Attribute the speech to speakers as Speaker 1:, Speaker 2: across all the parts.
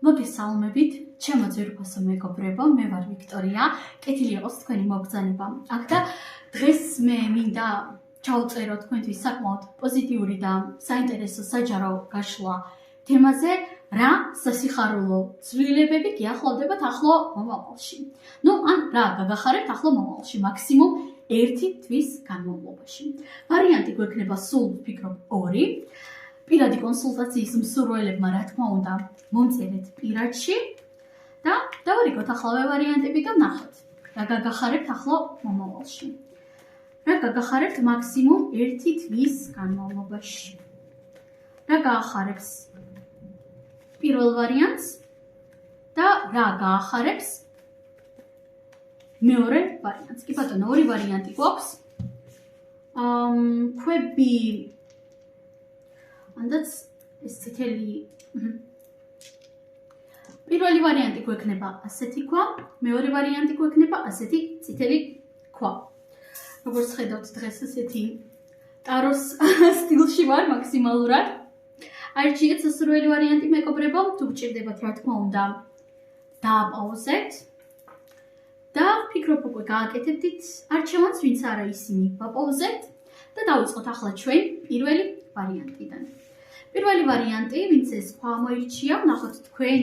Speaker 1: მოგესალმებით, ჩემო ძვირფასო მეგობრებო, მე ვარ ვიქტორია, კეთილი იყოს თქვენი მოგზაურობა. აქ და დღეს მე მინდა ჩავწერო თქვენთვის საკმაოდ პოზიტიური და საინტერესო საჯარო გაშლა თემაზე, რა სასიხარულო ცვლილებები გიახლოვდებათ ახლო მომავალში. ან რა გაგახარებთ ახლო მომავალში, მაქსიმუმ 1 თვის განმავლობაში. ვარიანტი გვექნება სულ ვფიქრობ 2. პირადი კონსულტაციის მსურველებმა რა თქმა უნდა მომწერეთ პირადში და დავარიგოთ ახლავე ვარიანტები და ვნახოთ რა გაგახარებთ ახლო მომავალში. რა გაგახარებთ მაქსიმუმ 1 თვის განმავლობაში. რა გაახარებს პირველ ვარიანტს და რა გაახარებს მეორე ვარიანტს. კი ბატონო, ორი ვარიანტი გვაქვს. ქვები ანდაც ეს წითელი პირველი ვარიანტი გვექნება ასეთი ქვა, მეორე ვარიანტი გვექნება ასეთი წითელი ქვა. როგორც ხედავთ დღეს ასეთი ტაროს სტილში ვარ მაქსიმალურად. არჩიეთ სასურველი ვარიანტი მეგობრებო, თუ გჭირდებათ რა თქმა უნდა დააპაუზეთ და ფიქრობ უკვე გააკეთებდით არჩევანს, ვინც არა ისინი ვაპაუზეთ და დავიწყოთ ახლა ჩვენ პირველი ვარიანტიდან. პირველი ვარიანტი, ვინც ეს ქვა მოირჩია, ვნახოთ თქვენ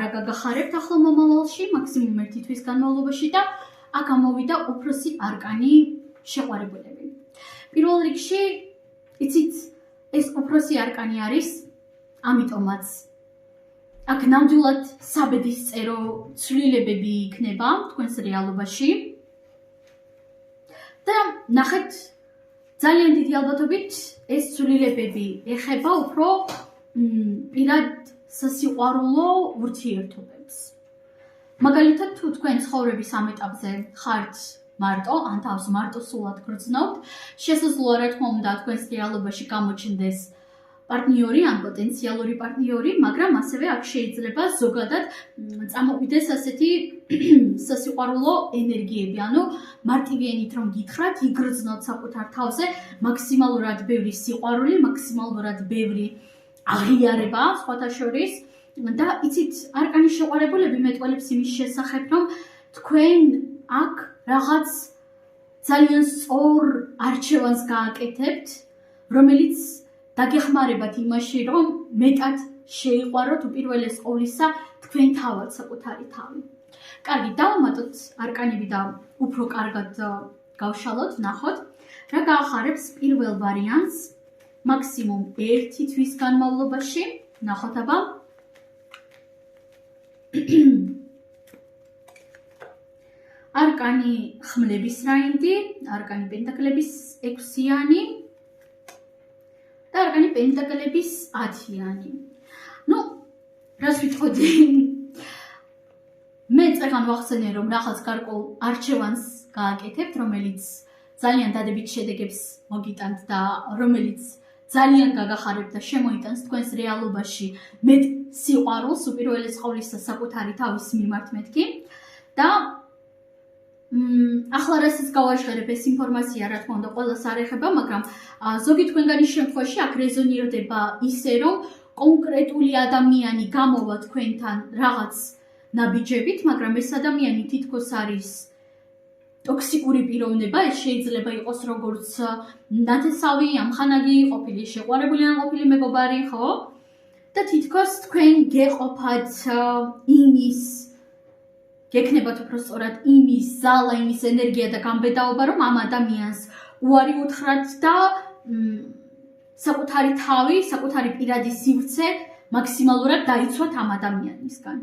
Speaker 1: რა გაგახარებთ ახლო მომავალში, მაქსიმუმ 1 თვის განმავლობაში და აქ ამოვიდა უფროსი არკანი შეყვარებულები. პირველ რიგში, იცით, ეს უფროსი არკანი არის, ამიტომაც აქ ნამდვილად საბედისწერო ცვლილებები იქნება თქვენს რეალობაში და ნახეთ ძალიან დიდი ალბათობით ეს ცვლილებები ეხება უფრო პირად სასიყვარულო ურთიერთობებს. მაგალითად, თუ თქვენ ცხოვრების ამ ეტაპზე ხართ მარტო, ან თავს მარტო სულად გრძნობთ, შესაძლოა რა თქმა უნდა თქვენს რეალობაში გამოჩნდეს პარტნიორი ან პოტენციალური პარტნიორი, მაგრამ ასევე აქ შეიძლება ზოგადად წამოვიდეს ასეთი სასიყვარულო ენერგიები, ანუ მარტივიანით რომ გითხრათ, იგრძნოთ საკუთარ თავზე მაქსიმალურად ბევრი სიყვარული, მაქსიმალურად ბევრი აღიარება სხვათა შორის და იცით, არკანის შეყვარებულები მეტყველებს იმის შესახებ, რომ თქვენ აქ რაღაც ძალიან სწორ არჩევანს გააკეთებთ, რომელიც დაგეხმარებათ იმაში, რომ მეტად შეიყვაროთ უპირველეს ყოვლისა თქვენ თავად საკუთარი თავი. კარგი, დავამატოთ არკანები და უფრო კარგად გავშალოთ, ვნახოთ რა გაახარებს პირველ ვარიანტს მაქსიმუმ 1 თვის განმავლობაში. ვნახოთ აბა. არკანი ხმლების რაინდი, არკანი პენტაკლების 6-იანი და არკანი პენტაკლების 10-იანი. რას ვიტყოდი? მე წეგან ვახსენე, რომ რაღაც გარკვეულ არჩევანს გააკეთებთ, რომელიც ძალიან დადებით შედეგებს მოგიტანთ და რომელიც ძალიან გაგახარებთ და შემოიტანს თქვენს რეალობაში მეტ სიყვარულს, უპირველეს ყოვლისა საკუთარი თავის მიმართ მეთქი და ახლა რასაც გავაჟღერებ ეს ინფორმაცია რა თქმა უნდა ყველას არ ეხება, მაგრამ ზოგი თქვენგანის შემთხვევაში აქ რეზონირდება ისე, რომ კონკრეტული ადამიანი გამოვა თქვენთან რაღაც ნაბიჯებით, მაგრამ ეს ადამიანი თითქოს არის ტოქსიკური პიროვნება, ეს შეიძლება იყოს როგორც ნათესავი, ამხანაგი, ყოფილი შეყვარებული ან ყოფილი მეგობარი, ხო? და თითქოს თქვენ გეყოფათ იმის გექნებათ უფრო სწორად იმის ზალა, იმის ენერგია და გამბედაობა, რომ ამ ადამიანს უარი უთხრათ და საკუთარი თავი, საკუთარი პირადი სივრცე მაქსიმალურად დაიცვათ ამ ადამიანისგან.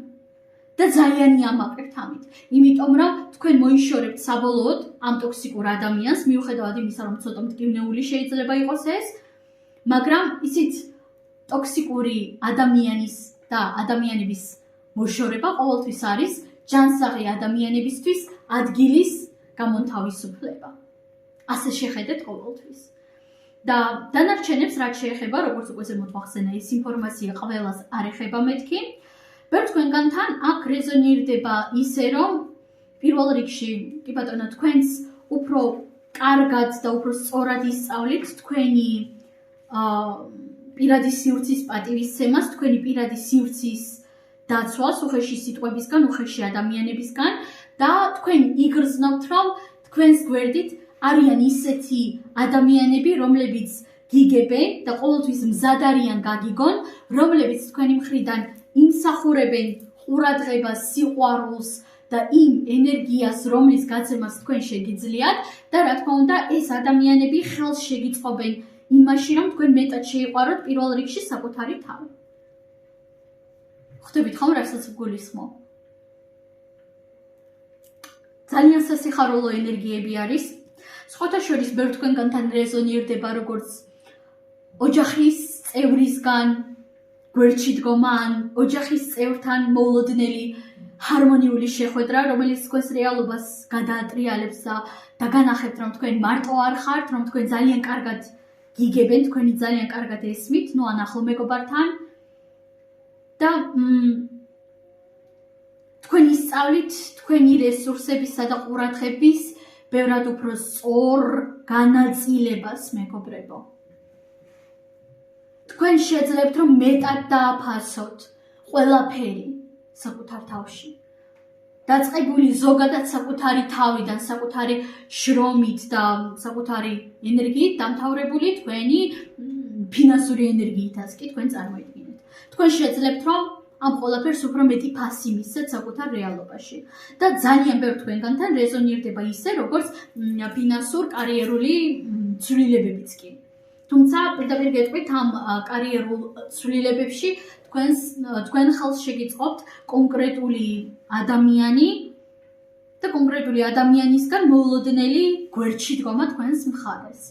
Speaker 1: და ძალიან იამაყებთ ამით. იმიტომ რომ თქვენ მოიშორებთ საბოლოოდ ამ ტოქსიკურ ადამიანს, მიუხედავად იმისა, რომ ცოტა მტკივნეული შეიძლება იყოს ეს, მაგრამ იცით, ტოქსიკური ადამიანის და ადამიანების მოშორება ყოველთვის არის ჯანსაღი ადამიანებისთვის ადგილის გამონთავისუფლება. ასე შეხედეთ ყოველთვის. და დანარჩენებს რაც შეეხება, როგორც უკვე ზემოთ ვახსენე, ეს ინფორმაცია ყველას არ ეხება მეთქი. ბევრ თქვენგანთან აქ რეზონირდება ისე, რომ პირველ რიგში, კი ბატონო, თქვენს უფრო კარგად და უფრო სწორად ისწავლით თქვენი პირადი სივრცის პატივისცემას, თქვენი პირადი სივრცის დაცვას უხეში სიტყვებისგან, უხეში ადამიანებისგან და თქვენ იგრძნობთ, რომ თქვენს გვერდით არიან ისეთი ადამიანები, რომლებიც გიგებენ და ყოველთვის მზად არიან გაგიგონ, რომლებიც თქვენი მხრიდან იმსახურებენ ყურადღებას, სიყვარულს და იმ ენერგიას, რომლის გაცემას თქვენ შეგიძლიათ და რა თქმა უნდა, ეს ადამიანები ხელს შეგიწყობენ იმაში, რომ თქვენ მეტად შეიყვაროთ პირველ რიგში საკუთარი თავი. ხვდებით ხომ, რასაც ვგულისხმობ? ძალიან სასიხარულო ენერგიები არის. სხვათა შორის ბევრი თქვენგანთან რეზონირდება როგორც ოჯახის წევრისგან გვერდში დგომა ან ოჯახის წევრთან მოულოდნელი ჰარმონიული შეხვედრა, რომელიც თქვენს რეალობას გადაატრიალებს და დაგანახებთ, რომ თქვენ მარტო არ ხართ, რომ თქვენ ძალიან კარგად გიგებენ, თქვენი ძალიან კარგად ესმით, ნუ ან ახლო მეგობართან და თქვენ ისწავლით თქვენი რესურსებისა და ყურადღების ბევრად უფრო სწორ განაწილებას, მეგობრებო. თქვენ შეძლებთ, რომ მეტად დააფასოთ ყველაფერი საკუთარ თავში. დაწყებული ზოგადად საკუთარი თავიდან, საკუთარი შრომით და საკუთარი ენერგიით დამთავრებული თქვენი ფინანსური ენერგიითაც კი თქვენ წარმოიდგინეთ. თქვენ შეძლებთ, რომ ამ ყველაფერს უფრო მეტი ფასი მისცეთ საკუთარ რეალობაში და ძალიან ბევრ თქვენგანთან რეზონირდება ისე, როგორც ფინანსურ კარიერული ცვლილებებიც კი. თუმცა პირდაპირ გეტყვით ამ კარიერულ ცვლილებებში თქვენ ხელს შეგიწყობთ კონკრეტული ადამიანი და კონკრეტული ადამიანისგან მოულოდნელი გვერდში დგომა თქვენს მხარეს.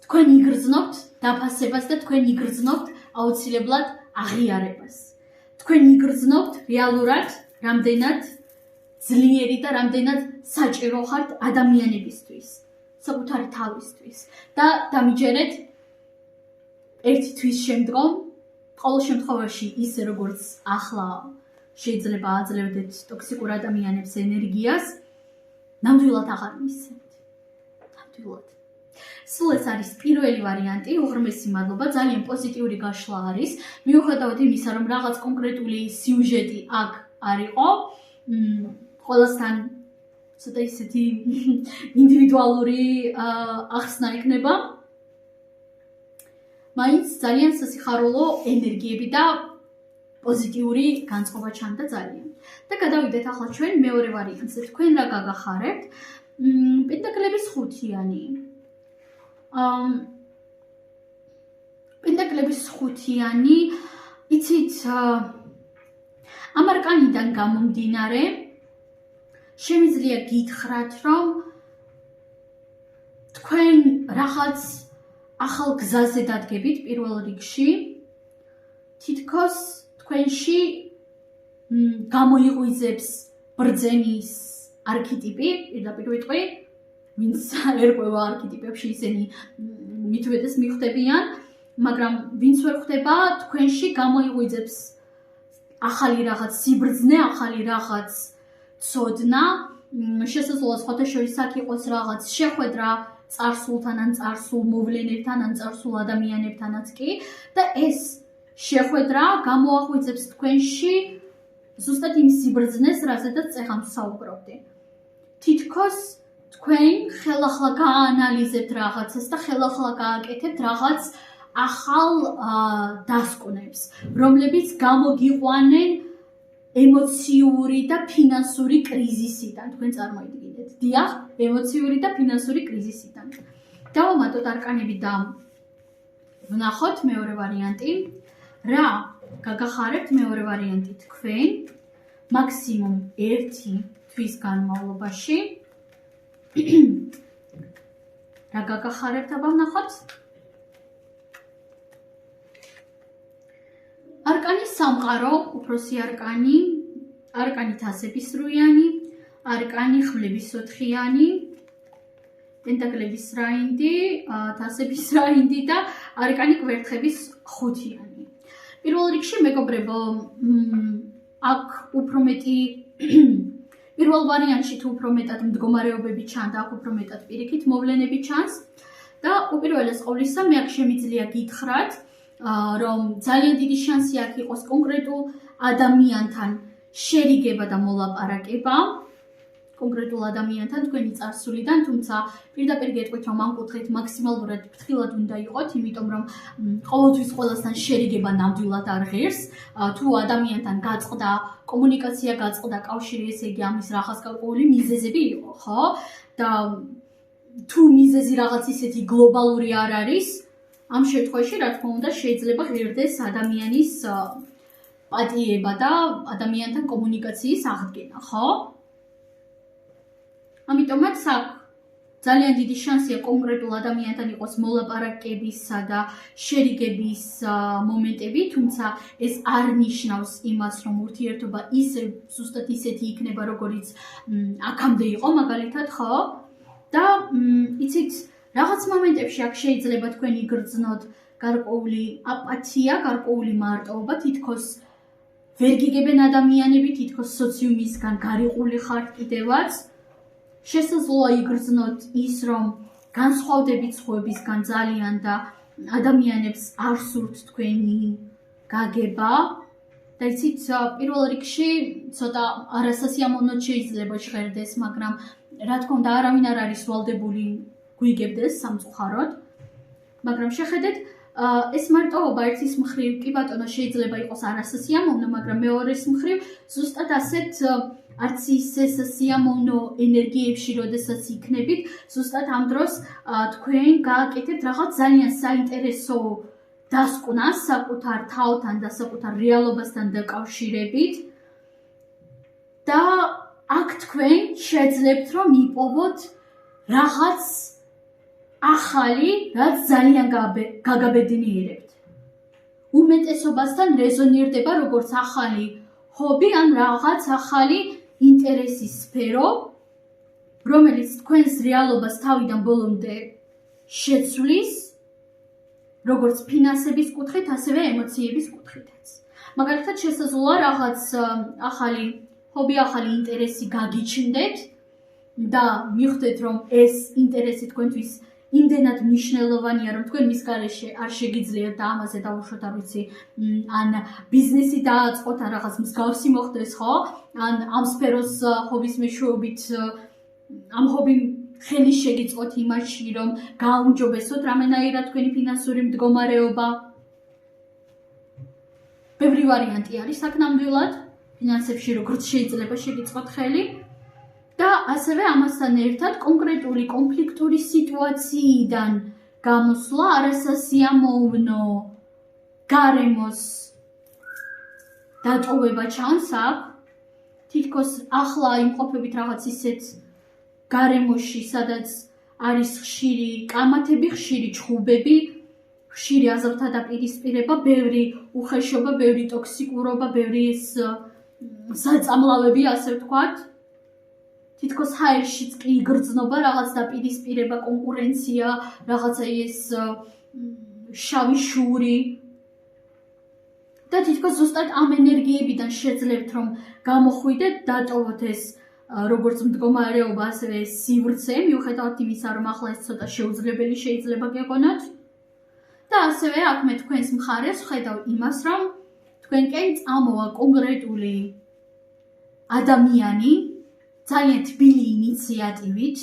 Speaker 1: თქვენ იგრძნობთ დაფასებას და თქვენ იგრძნობთ აუცილებლად აღიარებას. თქვენ იგრძნობთ რეალურად რამდენად ძლიერი და რამდენად საჭირო ხართ ადამიანებისთვის, საკუთარი თავისთვის და დამიჯერეთ ერთი თვის შემდგომ, ყოველ შემთხვევაში ისე როგორც ახლა შეიძლება აძლევდეთ ტოქსიკურ ადამიანებს ენერგიას, ნამდვილად აღარ მისცემთ. ნამდვილად. სულ ეს არის პირველი ვარიანტი, უღრმესი მადლობა, ძალიან პოზიტიური გაშლა არის. მიუხედავად იმისა, რომ რაღაც კონკრეტული სიუჟეტი აქ არ იყო, ყველასთან ცოტა ისეთი ინდივიდუალური ახსნა იქნება. მაინც ძალიან სასიხარულო ენერგიები და პოზიტიური განწყობა ჩანდა ძალიან. და გადავიდეთ ახლა ჩვენ მეორე ვარიანტზე. თქვენ რა გაგახარებთ? პენტაკლების ხუთიანი. პენტაკლების ხუთიანი, იცით, ამ არკანიდან გამომდინარე, შემიძლია გითხრათ, რომ თქვენ რაღაც ახალ გზაზე დადგებით პირველ რიგში, თითქოს თქვენში გამოიღვიძებს ბრძენის არქეტიპი, პირდაპირ ვიტყვი, ვინც ერკვევა არქეტიპებში ისინი მithuetes მიხვდებიან, მაგრამ ვინც ვერ ხვდება, თქვენში გამოიღვიძებს ახალი რაღაც სიბრძნე, ახალი რაღაც ცოდნა, შესაძლოა სხვათა შორის აქ იყოს რაღაც შეხვედრა წარსულთან ან წარსულ მოვლენებთან ან წარსულ ადამიანებთანაც კი და ეს შეხვედრა გამოაღვიძებს თქვენში ზუსტად იმ სიბრძნეს, რაზედაც წეხან ვსაუბრობდი. თითქოს თქვენ ხელახლა გააანალიზებთ რაღაცას და ხელახლა გააკეთებთ რაღაც ახალ დასკვნებს, რომლებიც გამოგიყვანენ ემოციური და ფინანსური კრიზისიდან, თქვენ წარმოიდგინეთ. დიახ, ემოციური და ფინანსური კრიზისიდან. დავამატოთ არკანები და ვნახოთ მეორე ვარიანტი. რა გაგახარებთ მეორე ვარიანტი თქვენ მაქსიმუმ 1 თვის განმავლობაში? რა გაგახარებთ, აბა ვნახოთ? არკანი სამყარო, უფროსი არკანი, არკანი თასების რუიანი, არკანი ხმლების ოთხიანი, პენტაკლების რაინდი, თასების რაინდი და არკანი კვერთხების ხუთიანი. პირველ რიგში მეგობრებო, აქ უფრო მეტი პირველ ვარიანტში თუ უფრო მეტად მდგომარეობები ჩანდა, აქ უფრო მეტად პირიქით მოვლენები ჩანს და უპირველეს ყოვლისა მე აქ შემიძლია გითხრათ, რომ ძალიან დიდი შანსი აქ იყოს კონკრეტულ ადამიანთან შერიგება და მოლაპარაკება კონკრეტულ ადამიანთან თქვენი წარსულიდან, თუმცა პირდაპირ გეტყვით, რომ ამ კუთხით მაქსიმალურად ფრთხილად უნდა იყოთ, იმიტომ რომ ყოველთვის ყველასთან შერიგება ნამდვილად არ ღირს. თუ ადამიანთან გაწყდა კომუნიკაცია, გაწყდა კავშირი, ესე იგი ამის რაღაც გარკვეული მიზეზები იყო, ხო? და თუ მიზეზი რაღაც ისეთი გლობალური არ არის, ამ შემთხვევაში, რა თქმა უნდა, შეიძლება ღირდეს ადამიანის პატიება და ადამიანთან კომუნიკაციის აღდგენა, ხო? ამიტომაც აქ ძალიან დიდი შანსია კონკრეტულ ადამიანთან იყოს მოლაპარაკებისა და შერიგების მომენტები, თუმცა ეს არ ნიშნავს იმას, რომ ურთიერთობა ისე ზუსტად ისეთი იქნება, როგორიც აქამდე იყო, მაგალითად, ხო? და იცით, რაღაც მომენტებში აქ შეიძლება თქვენი გრძნოთ გარკვეული აპათია, გარკვეული მარტოობა, თითქოს ვერ გიგებენ ადამიანები, თითქოს სოციუმისგან გარიყული ხართ კიდევაც. შესაძლოა იგრძნოთ ის, რომ განსხვავდებით სხვებისგან ძალიან და ადამიანებს არ სურთ თქვენი გაგება. და იცით, პირველ რიგში ცოტა არასასიამოვნოდ შეიძლება ჟღერდეს, მაგრამ რა თქმა უნდა, არავინ არ არის ვალდებული გვიგებდეს სამწუხაროდ. მაგრამ შეხედეთ, ეს მარტოობა ერთის მხრივ კი ბატონო შეიძლება იყოს არასასიამოვნო, მაგრამ მეორეს მხრივ ზუსტად ასეთ არც ისე სასიამოვნო ენერგიებში, როდესაც იქნებით, ზუსტად ამ დროს თქვენ გააკეთებთ რაღაც ძალიან საინტერესო დასკვნას საკუთარ თავთან და საკუთარ რეალობასთან დაკავშირებით და აქ თქვენ შეძლებთ, რომ იპოვოთ რაღაც ახალი, რაც ძალიან გაგაბედნიერებთ. უმეტესობასთან რეზონირდება როგორც ახალი ჰობი ან რაღაც ახალი ინტერესის სფერო, რომელიც თქვენს რეალობას თავიდან ბოლომდე შეცვლის, როგორც ფინანსების კუთხით, ასევე ემოციების კუთხითაც. მაგალითად, შესაძლოა რაღაც ახალი ჰობი, ახალი ინტერესი გაგიჩნდეთ და მიხვდეთ, რომ ეს ინტერესი თქვენთვის იმდენად მნიშვნელოვანია, რომ თქვენ მის გარეშე არ შეგიძლიათ და ამაზე დავუშვათ, არ ვიცი, ან ბიზნესი დააწყოთ, ან რაღაც მსგავსი მოხდეს, ხო? ან ამ სფეროს ჰობის მეშვეობით ამ ჰობიმ ხელი შეგიწყოთ იმაში, რომ გააუმჯობესოთ რამენაირად თქვენი ფინანსური მდგომარეობა. ბევრი ვარიანტი არის აქ ნამდვილად, ფინანსებში როგორც შეიძლება შეგიწყოთ ხელი. და ასევე ამასთან ერთად კონკრეტული კონფლიქტური სიტუაციიდან გამოსვლა არასასიამოვნო გარემოს დატოვება ჩანს აქ. თითქოს ახლა იმყოფებით რაღაც ისეთ გარემოში, სადაც არის ხშირი კამათები, ხშირი ჩხუბები, ხშირი აზრთა დაპირისპირება, ბევრი უხეშობა, ბევრი ტოქსიკურობა, ბევრი ეს საწამლავები, ასე ვთქვათ. თითქოს ჰაერშიც კი იგრძნობა რაღაც დაპირისპირება, კონკურენცია, რაღაცა ეს შავი შური. და თითქოს ზუსტად ამ ენერგიებიდან შეძლებთ, რომ გამოხვიდეთ, დატოვოთ ეს როგორც მდგომარეობა, ასევე სივრცე, მიუხედავად იმისა, რომ ახლა ეს ცოტა შეუძლებელი შეიძლება გეყონოთ. და ასევე აქ მე თქვენს მხარეს ვხედავ იმას, რომ თქვენკენ წამოვა კონკრეტული ადამიანი, ძალიან თბილი ინიციატივით,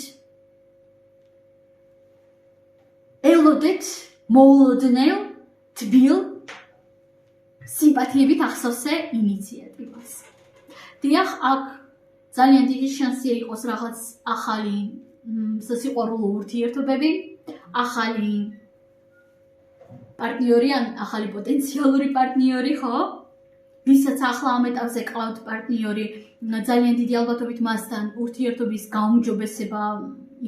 Speaker 1: ელოდეთ მოულოდნელ, თბილ, სიმპათიებით ახსოვსე ინიციატივას. დიახ, აქ ძალიან დიდი შანსია იყოს რაღაც ახალი სასიყვარულო ურთიერთობები, ახალი პარტნიორი ან ახალი პოტენციალური პარტნიორი, ხო? ვისაც ახლა ამ ეტაპზე ყავთ პარტნიორი, ძალიან დიდი ალბათობით მასთან ურთიერთობის გაუმჯობესება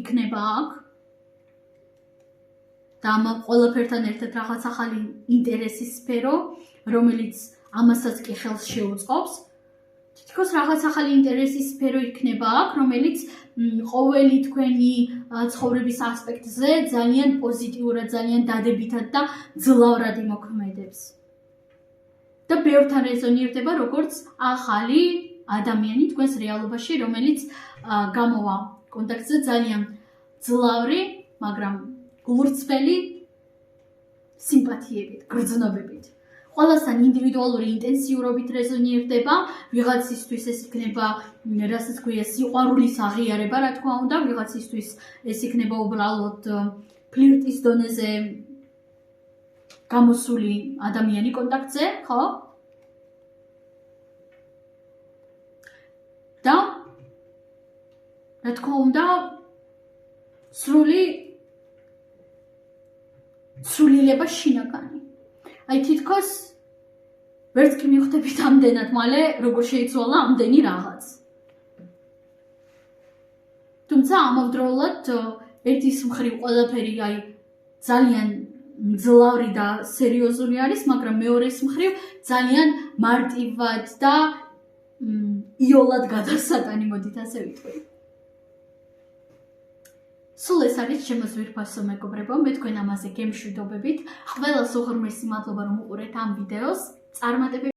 Speaker 1: იქნება აქ. და ამ ყველაფერთან ერთად რაღაც ახალი ინტერესის სფერო, რომელიც ამასაც კი ხელს შეუწყობს. თითქოს რაღაც ახალი ინტერესის სფერო იქნება აქ, რომელიც ყოველი თქვენი ცხოვრების ასპექტზე ძალიან პოზიტიურად, ძალიან დადებითად და ძლავრად იმოქმედებს. და ბევრთან რეზონირდება როგორც ახალი ადამიანი თქვენს რეალობაში, რომელიც გამოვა კონტაქტზე ძალიან ძლავრი, მაგრამ გულურცფელი სიმპათიებით, გრძნობებით. ყველასთან ინდივიდუალური ინტენსიურობით რეზონირდება, ვიღაცისთვის ეს იქნება, რასაც ქვია, სიყვარულის აღიარება, რა თქმა უნდა, ვიღაცისთვის ეს იქნება უბრალოდ ფლირტის დონეზე გამოსული ადამიანი კონტაქტზე, ხო? და რა თქმა უნდა, სრულილება შინაგანი. აი თითქოს ვერც კი მივხვდებით ამდენად მალე, როგორ შეიცვალა ამდენი რაღაც. თუმცა ამავდროულად ერთის მხრივ ყველაფერი აი ძალიან მძლავრი და სერიოზული არის, მაგრამ მეორეს მხრივ ძალიან მარტივად და იოლად გადასატანი, მოდით ასე ვიტყვი. სულ ეს არის ჩემო ძვირფასო მეგობრებო, მე თქვენ ამაზე გემშვიდობებით. ყველას უღრმესი მადლობა რომ უყურეთ ამ ვიდეოს. წარმატებები